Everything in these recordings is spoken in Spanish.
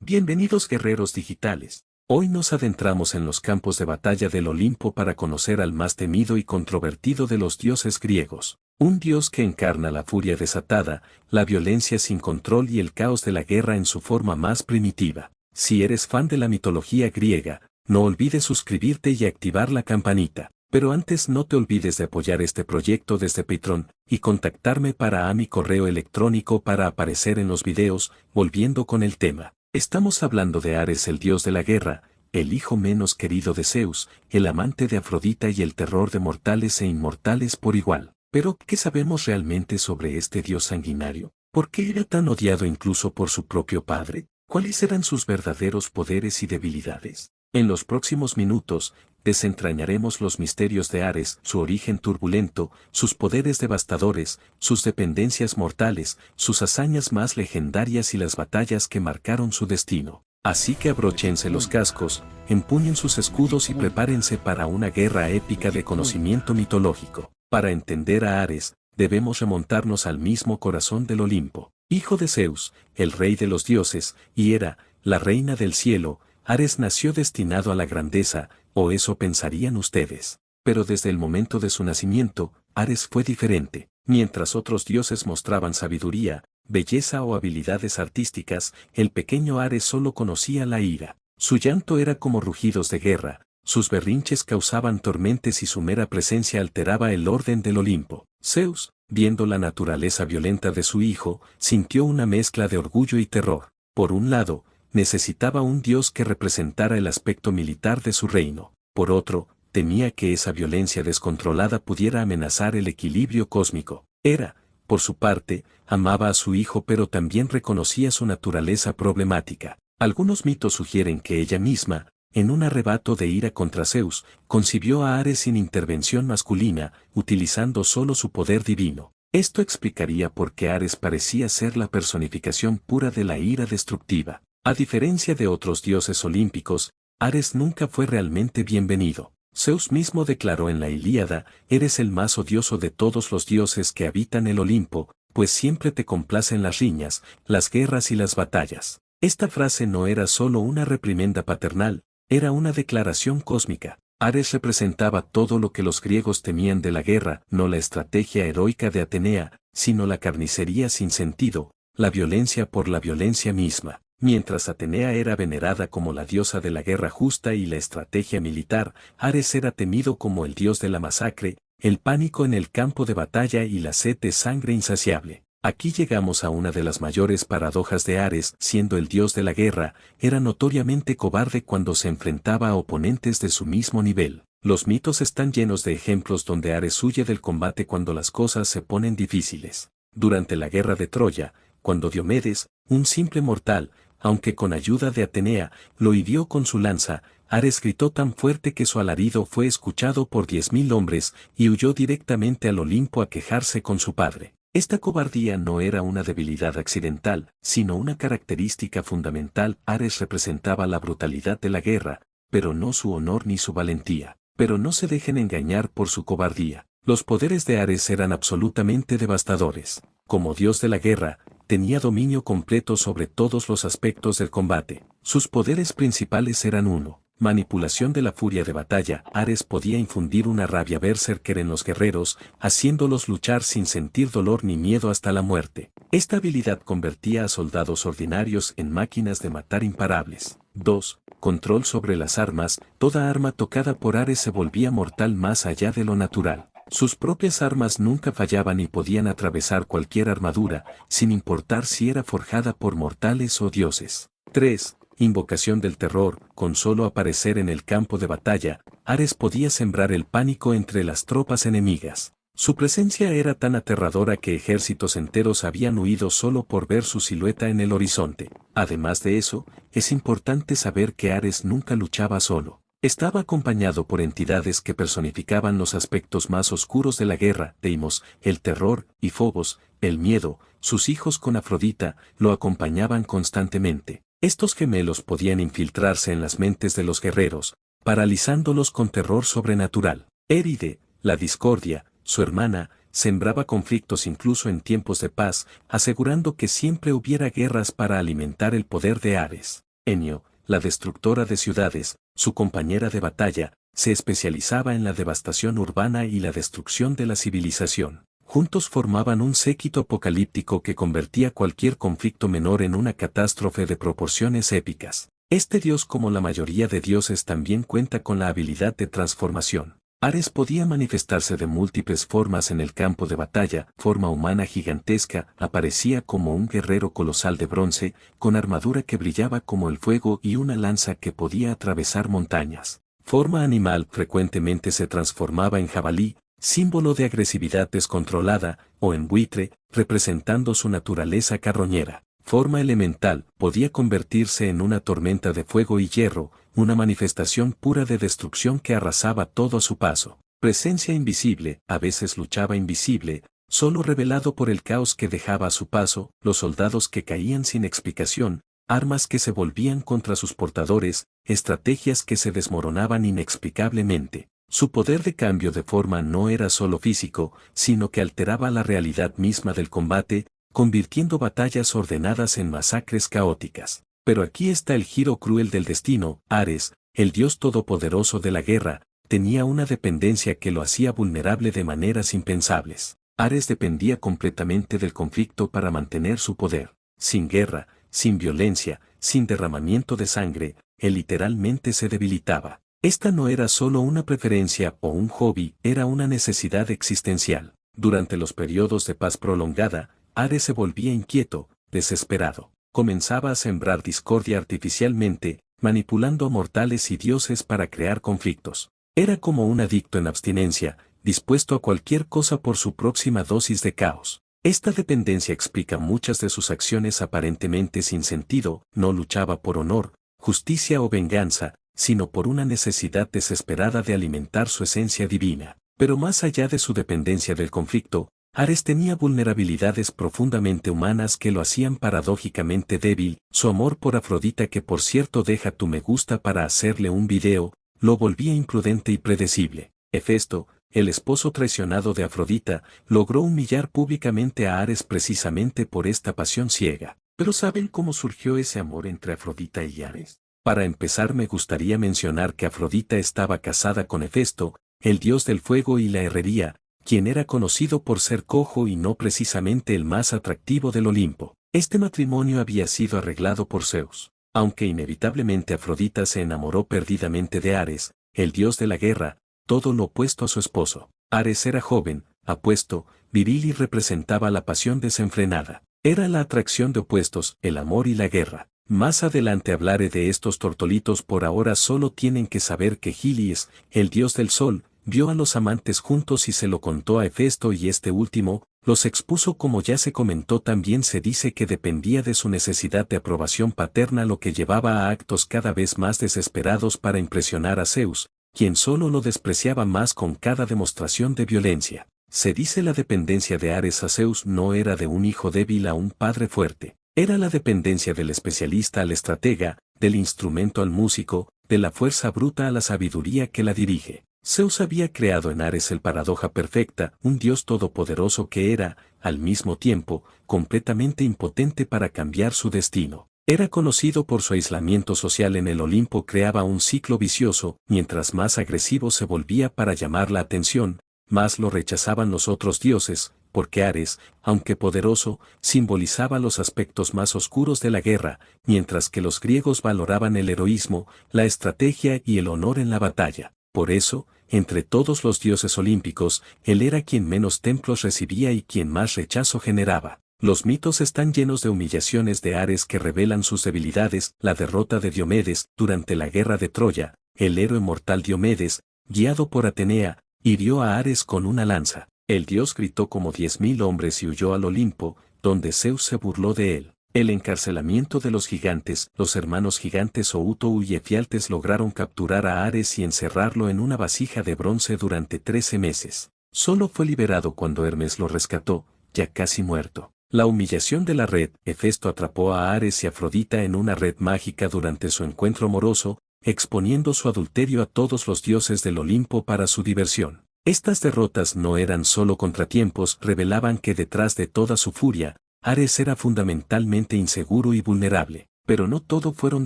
Bienvenidos guerreros digitales. Hoy nos adentramos en los campos de batalla del Olimpo para conocer al más temido y controvertido de los dioses griegos. Un dios que encarna la furia desatada, la violencia sin control y el caos de la guerra en su forma más primitiva. Si eres fan de la mitología griega, no olvides suscribirte y activar la campanita. Pero antes no te olvides de apoyar este proyecto desde Patreon y contactarme a mi correo electrónico para aparecer en los videos. Volviendo con el tema. Estamos hablando de Ares, el dios de la guerra, el hijo menos querido de Zeus, el amante de Afrodita y el terror de mortales e inmortales por igual. Pero, ¿qué sabemos realmente sobre este dios sanguinario? ¿Por qué era tan odiado incluso por su propio padre? ¿Cuáles eran sus verdaderos poderes y debilidades? En los próximos minutos, desentrañaremos los misterios de Ares, su origen turbulento, sus poderes devastadores, sus dependencias mortales, sus hazañas más legendarias y las batallas que marcaron su destino. Así que abróchense los cascos, empuñen sus escudos y prepárense para una guerra épica de conocimiento mitológico. Para entender a Ares, debemos remontarnos al mismo corazón del Olimpo. Hijo de Zeus, el rey de los dioses, y Hera, la reina del cielo, Ares nació destinado a la grandeza, o eso pensarían ustedes. Pero desde el momento de su nacimiento, Ares fue diferente. Mientras otros dioses mostraban sabiduría, belleza o habilidades artísticas, el pequeño Ares solo conocía la ira. Su llanto era como rugidos de guerra, sus berrinches causaban tormentas y su mera presencia alteraba el orden del Olimpo. Zeus, viendo la naturaleza violenta de su hijo, sintió una mezcla de orgullo y terror. Por un lado, necesitaba un dios que representara el aspecto militar de su reino. Por otro, temía que esa violencia descontrolada pudiera amenazar el equilibrio cósmico. Hera, por su parte, amaba a su hijo pero también reconocía su naturaleza problemática. Algunos mitos sugieren que ella misma, en un arrebato de ira contra Zeus, concibió a Ares sin intervención masculina, utilizando solo su poder divino. Esto explicaría por qué Ares parecía ser la personificación pura de la ira destructiva. A diferencia de otros dioses olímpicos, Ares nunca fue realmente bienvenido. Zeus mismo declaró en la Ilíada: eres el más odioso de todos los dioses que habitan el Olimpo, pues siempre te complacen las riñas, las guerras y las batallas. Esta frase no era solo una reprimenda paternal, era una declaración cósmica. Ares representaba todo lo que los griegos temían de la guerra, no la estrategia heroica de Atenea, sino la carnicería sin sentido, la violencia por la violencia misma. Mientras Atenea era venerada como la diosa de la guerra justa y la estrategia militar, Ares era temido como el dios de la masacre, el pánico en el campo de batalla y la sed de sangre insaciable. Aquí llegamos a una de las mayores paradojas de Ares. Siendo el dios de la guerra, era notoriamente cobarde cuando se enfrentaba a oponentes de su mismo nivel. Los mitos están llenos de ejemplos donde Ares huye del combate cuando las cosas se ponen difíciles. Durante la guerra de Troya, cuando Diomedes, un simple mortal, aunque con ayuda de Atenea, lo hirió con su lanza, Ares gritó tan fuerte que su alarido fue escuchado por 10.000 hombres y huyó directamente al Olimpo a quejarse con su padre. Esta cobardía no era una debilidad accidental, sino una característica fundamental. Ares representaba la brutalidad de la guerra, pero no su honor ni su valentía. Pero no se dejen engañar por su cobardía. Los poderes de Ares eran absolutamente devastadores. Como dios de la guerra, tenía dominio completo sobre todos los aspectos del combate. Sus poderes principales eran 1. Manipulación de la furia de batalla. Ares podía infundir una rabia berserker en los guerreros, haciéndolos luchar sin sentir dolor ni miedo hasta la muerte. Esta habilidad convertía a soldados ordinarios en máquinas de matar imparables. 2. Control sobre las armas. Toda arma tocada por Ares se volvía mortal más allá de lo natural. Sus propias armas nunca fallaban y podían atravesar cualquier armadura, sin importar si era forjada por mortales o dioses. 3. Invocación del terror. Con solo aparecer en el campo de batalla, Ares podía sembrar el pánico entre las tropas enemigas. Su presencia era tan aterradora que ejércitos enteros habían huido solo por ver su silueta en el horizonte. Además de eso, es importante saber que Ares nunca luchaba solo. Estaba acompañado por entidades que personificaban los aspectos más oscuros de la guerra: Deimos, el terror, y Phobos, el miedo. Sus hijos con Afrodita lo acompañaban constantemente. Estos gemelos podían infiltrarse en las mentes de los guerreros, paralizándolos con terror sobrenatural. Éride, la discordia, su hermana, sembraba conflictos incluso en tiempos de paz, asegurando que siempre hubiera guerras para alimentar el poder de Ares. Enio, la destructora de ciudades, su compañera de batalla, se especializaba en la devastación urbana y la destrucción de la civilización. Juntos formaban un séquito apocalíptico que convertía cualquier conflicto menor en una catástrofe de proporciones épicas. Este dios, como la mayoría de dioses, también cuenta con la habilidad de transformación. Ares podía manifestarse de múltiples formas en el campo de batalla. Forma humana gigantesca, aparecía como un guerrero colosal de bronce, con armadura que brillaba como el fuego y una lanza que podía atravesar montañas. Forma animal, frecuentemente se transformaba en jabalí, símbolo de agresividad descontrolada, o en buitre, representando su naturaleza carroñera. Forma elemental, podía convertirse en una tormenta de fuego y hierro, una manifestación pura de destrucción que arrasaba todo a su paso. Presencia invisible, a veces luchaba invisible, solo revelado por el caos que dejaba a su paso, los soldados que caían sin explicación, armas que se volvían contra sus portadores, estrategias que se desmoronaban inexplicablemente. Su poder de cambio de forma no era solo físico, sino que alteraba la realidad misma del combate, convirtiendo batallas ordenadas en masacres caóticas. Pero aquí está el giro cruel del destino. Ares, el dios todopoderoso de la guerra, tenía una dependencia que lo hacía vulnerable de maneras impensables. Ares dependía completamente del conflicto para mantener su poder. Sin guerra, sin violencia, sin derramamiento de sangre, él literalmente se debilitaba. Esta no era solo una preferencia o un hobby, era una necesidad existencial. Durante los periodos de paz prolongada, Ares se volvía inquieto, desesperado. Comenzaba a sembrar discordia artificialmente, manipulando a mortales y dioses para crear conflictos. Era como un adicto en abstinencia, dispuesto a cualquier cosa por su próxima dosis de caos. Esta dependencia explica muchas de sus acciones aparentemente sin sentido. No luchaba por honor, justicia o venganza, sino por una necesidad desesperada de alimentar su esencia divina. Pero más allá de su dependencia del conflicto, Ares tenía vulnerabilidades profundamente humanas que lo hacían paradójicamente débil. Su amor por Afrodita, que por cierto deja tu me gusta para hacerle un video, lo volvía imprudente y predecible. Hefesto, el esposo traicionado de Afrodita, logró humillar públicamente a Ares precisamente por esta pasión ciega. ¿Pero saben cómo surgió ese amor entre Afrodita y Ares? Para empezar, me gustaría mencionar que Afrodita estaba casada con Hefesto, el dios del fuego y la herrería, quien era conocido por ser cojo y no precisamente el más atractivo del Olimpo. Este matrimonio había sido arreglado por Zeus. Aunque inevitablemente Afrodita se enamoró perdidamente de Ares, el dios de la guerra, todo lo opuesto a su esposo. Ares era joven, apuesto, viril y representaba la pasión desenfrenada. Era la atracción de opuestos, el amor y la guerra. Más adelante hablaré de estos tortolitos. Por ahora solo tienen que saber que Gilis, el dios del sol, vio a los amantes juntos y se lo contó a Hefesto, y este último los expuso. Como ya se comentó, también se dice que dependía de su necesidad de aprobación paterna, lo que llevaba a actos cada vez más desesperados para impresionar a Zeus, quien solo lo despreciaba más con cada demostración de violencia. Se dice la dependencia de Ares a Zeus no era de un hijo débil a un padre fuerte. Era la dependencia del especialista al estratega, del instrumento al músico, de la fuerza bruta a la sabiduría que la dirige. Zeus había creado en Ares el paradoja perfecta, un dios todopoderoso que era, al mismo tiempo, completamente impotente para cambiar su destino. Era conocido por su aislamiento social en el Olimpo. Creaba un ciclo vicioso. Mientras más agresivo se volvía para llamar la atención, más lo rechazaban los otros dioses, porque Ares, aunque poderoso, simbolizaba los aspectos más oscuros de la guerra, mientras que los griegos valoraban el heroísmo, la estrategia y el honor en la batalla. Por eso, entre todos los dioses olímpicos, él era quien menos templos recibía y quien más rechazo generaba. Los mitos están llenos de humillaciones de Ares que revelan sus debilidades. La derrota de Diomedes durante la guerra de Troya, el héroe mortal Diomedes, guiado por Atenea, hirió a Ares con una lanza. El dios gritó como 10.000 hombres y huyó al Olimpo, donde Zeus se burló de él. El encarcelamiento de los gigantes. Los hermanos gigantes Outo y Efialtes lograron capturar a Ares y encerrarlo en una vasija de bronce durante 13 meses. Solo fue liberado cuando Hermes lo rescató, ya casi muerto. La humillación de la red. Hefesto atrapó a Ares y Afrodita en una red mágica durante su encuentro amoroso, exponiendo su adulterio a todos los dioses del Olimpo para su diversión. Estas derrotas no eran solo contratiempos, revelaban que detrás de toda su furia, Ares era fundamentalmente inseguro y vulnerable. Pero no todo fueron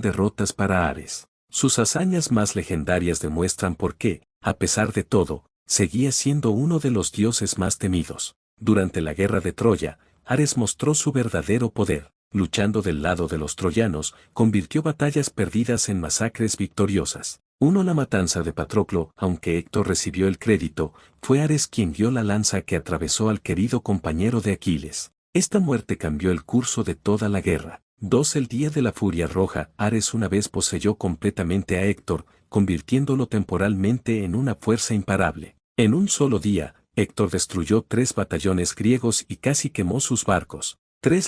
derrotas para Ares. Sus hazañas más legendarias demuestran por qué, a pesar de todo, seguía siendo uno de los dioses más temidos. Durante la guerra de Troya, Ares mostró su verdadero poder. Luchando del lado de los troyanos, convirtió batallas perdidas en masacres victoriosas. La matanza de Patroclo, aunque Héctor recibió el crédito, fue Ares quien dio la lanza que atravesó al querido compañero de Aquiles. Esta muerte cambió el curso de toda la guerra. El día de la furia roja, Ares una vez poseyó completamente a Héctor, convirtiéndolo temporalmente en una fuerza imparable. En un solo día, Héctor destruyó 3 batallones griegos y casi quemó sus barcos.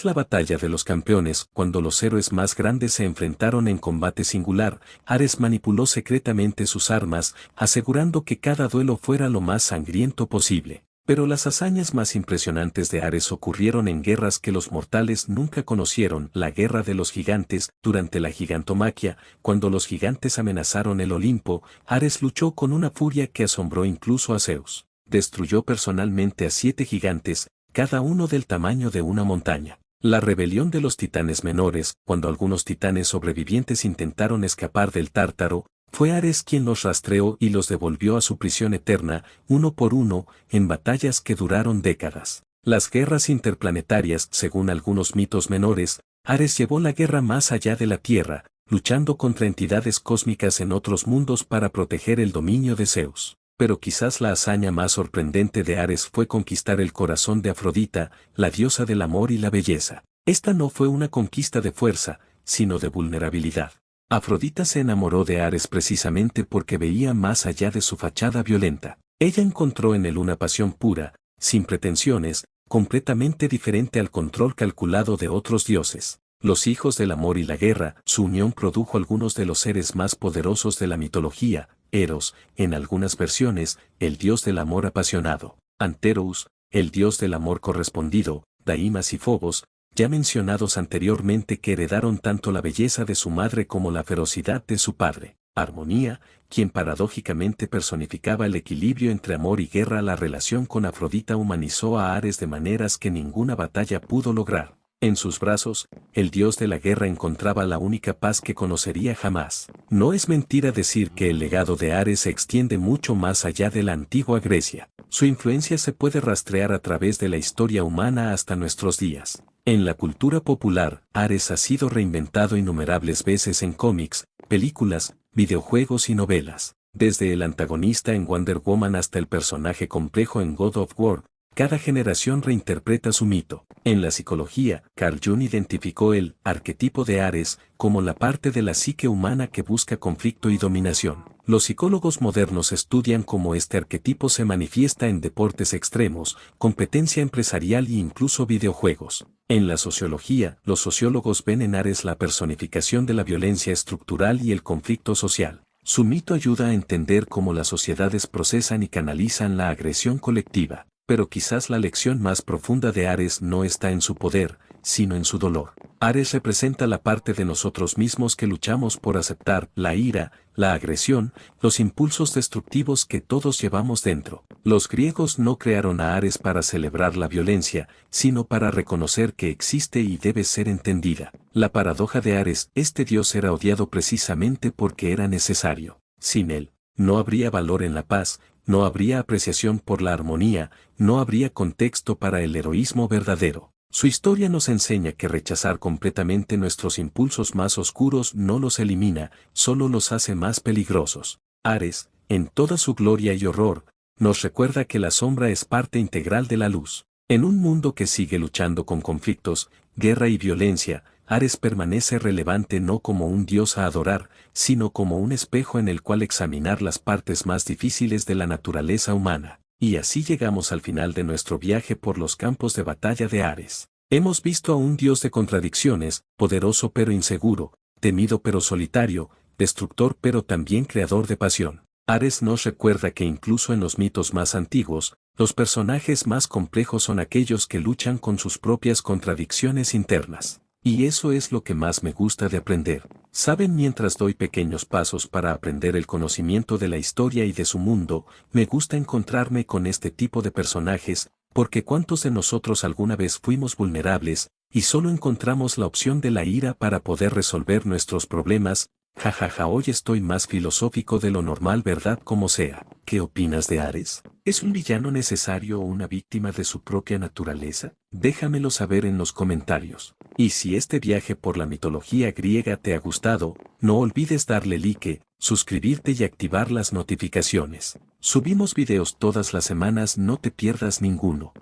La batalla de los campeones, cuando los héroes más grandes se enfrentaron en combate singular, Ares manipuló secretamente sus armas, asegurando que cada duelo fuera lo más sangriento posible. Pero las hazañas más impresionantes de Ares ocurrieron en guerras que los mortales nunca conocieron. La guerra de los gigantes, durante la gigantomaquia, cuando los gigantes amenazaron el Olimpo, Ares luchó con una furia que asombró incluso a Zeus. Destruyó personalmente a 7 gigantes, cada uno del tamaño de una montaña. La rebelión de los titanes menores, cuando algunos titanes sobrevivientes intentaron escapar del Tártaro, fue Ares quien los rastreó y los devolvió a su prisión eterna, uno por uno, en batallas que duraron décadas. Las guerras interplanetarias, según algunos mitos menores, Ares llevó la guerra más allá de la Tierra, luchando contra entidades cósmicas en otros mundos para proteger el dominio de Zeus. Pero quizás la hazaña más sorprendente de Ares fue conquistar el corazón de Afrodita, la diosa del amor y la belleza. Esta no fue una conquista de fuerza, sino de vulnerabilidad. Afrodita se enamoró de Ares precisamente porque veía más allá de su fachada violenta. Ella encontró en él una pasión pura, sin pretensiones, completamente diferente al control calculado de otros dioses. Los hijos del amor y la guerra, su unión produjo algunos de los seres más poderosos de la mitología. Eros, en algunas versiones, el dios del amor apasionado. Anterous, el dios del amor correspondido. Daimas y Fobos, ya mencionados anteriormente, que heredaron tanto la belleza de su madre como la ferocidad de su padre. Armonía, quien paradójicamente personificaba el equilibrio entre amor y guerra. La relación con Afrodita humanizó a Ares de maneras que ninguna batalla pudo lograr. En sus brazos, el dios de la guerra encontraba la única paz que conocería jamás. No es mentira decir que el legado de Ares se extiende mucho más allá de la antigua Grecia. Su influencia se puede rastrear a través de la historia humana hasta nuestros días. En la cultura popular, Ares ha sido reinventado innumerables veces en cómics, películas, videojuegos y novelas. Desde el antagonista en Wonder Woman hasta el personaje complejo en God of War, cada generación reinterpreta su mito. En la psicología, Carl Jung identificó el arquetipo de Ares como la parte de la psique humana que busca conflicto y dominación. Los psicólogos modernos estudian cómo este arquetipo se manifiesta en deportes extremos, competencia empresarial e incluso videojuegos. En la sociología, los sociólogos ven en Ares la personificación de la violencia estructural y el conflicto social. Su mito ayuda a entender cómo las sociedades procesan y canalizan la agresión colectiva. Pero quizás la lección más profunda de Ares no está en su poder, sino en su dolor. Ares representa la parte de nosotros mismos que luchamos por aceptar, la ira, la agresión, los impulsos destructivos que todos llevamos dentro. Los griegos no crearon a Ares para celebrar la violencia, sino para reconocer que existe y debe ser entendida. La paradoja de Ares, este dios era odiado precisamente porque era necesario. Sin él, no habría valor en la paz, no habría apreciación por la armonía, no habría contexto para el heroísmo verdadero. Su historia nos enseña que rechazar completamente nuestros impulsos más oscuros no los elimina, solo los hace más peligrosos. Ares, en toda su gloria y horror, nos recuerda que la sombra es parte integral de la luz. En un mundo que sigue luchando con conflictos, guerra y violencia, Ares permanece relevante no como un dios a adorar, sino como un espejo en el cual examinar las partes más difíciles de la naturaleza humana. Y así llegamos al final de nuestro viaje por los campos de batalla de Ares. Hemos visto a un dios de contradicciones, poderoso pero inseguro, temido pero solitario, destructor pero también creador de pasión. Ares nos recuerda que incluso en los mitos más antiguos, los personajes más complejos son aquellos que luchan con sus propias contradicciones internas. Y eso es lo que más me gusta de aprender. Saben, mientras doy pequeños pasos para aprender el conocimiento de la historia y de su mundo, me gusta encontrarme con este tipo de personajes, Porque ¿cuántos de nosotros alguna vez fuimos vulnerables, y solo encontramos la opción de la ira para poder resolver nuestros problemas? Jajaja, hoy estoy más filosófico de lo normal, ¿verdad? Como sea. ¿Qué opinas de Ares? ¿Es un villano necesario o una víctima de su propia naturaleza? Déjamelo saber en los comentarios. Y si este viaje por la mitología griega te ha gustado, no olvides darle like, suscribirte y activar las notificaciones. Subimos videos todas las semanas, no te pierdas ninguno.